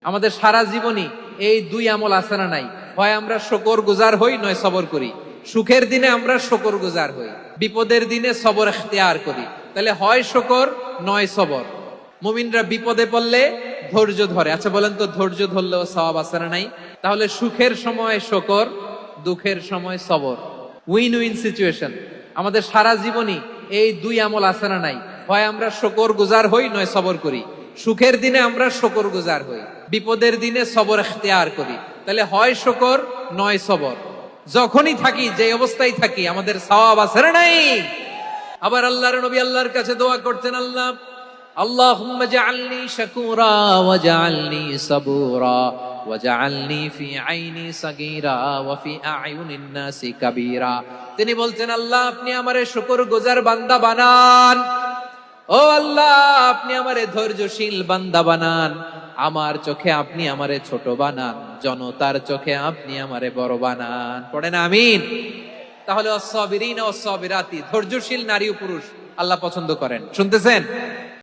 আমাদের সারা জীবনই এই দুই আমল আছে না নাই? হয় আমরা শুকর গুজার হই, নয় সবর করি। সুখের দিনে আমরা শুকর গুজার হই, বিপদের দিনে সবর ইখতিয়ার করি। তাহলে হয় শুকর নয় সবর। মুমিনরা বিপদে পড়লে ধৈর্য ধরে। আচ্ছা বলেন তো, ধৈর্য ধরলেও সওয়াব আছে না নাই? তাহলে সুখের সময় শুকর, দুঃখের সময় সবর। Win win situation. আমাদের সারা জীবনই এই দুই আমল আছে না নাই? হয় আমরা শুকর গুজার হই, নয় সবর করি। সুখের দিনে আমরা শুকর গুজার হই, বিপদের দিনে সবর ইখতিয়ার করি। তাহলে হয় শুকর নয় সবর। যখনই থাকি, যে অবস্থায় থাকি, আমাদের সওয়াব আছে না নাই? আবার আল্লাহর নবী আল্লাহর কাছে দোয়া করতেন, আল্লাহ আল্লাহুম্মা জাআলনি শাকুরা ওয়া জাআলনি সাবুরা ওয়া জাআলনি ফি আইনি সাগীরা ওয়া ফি আ'য়ুনিন নাসি কাবীরা। তিনি বলতেন, আল্লাহ আপনি আমারে শুকরগুজার বান্দা বানান। ও আল্লাহ, আপনি আমারে ধৈর্যশীল বান্দা বানান। আমার চোখে আপনি আমারে ছোট বানান, জনতার চোখে আপনি আমারে বড় বানান। পড়েন আমিন। তাহলে অস-সাবিরিনা ওয়াস-সাবিরাতি, ধৈর্যশীল নারী ও পুরুষ আল্লাহ পছন্দ করেন। শুনতেছেন?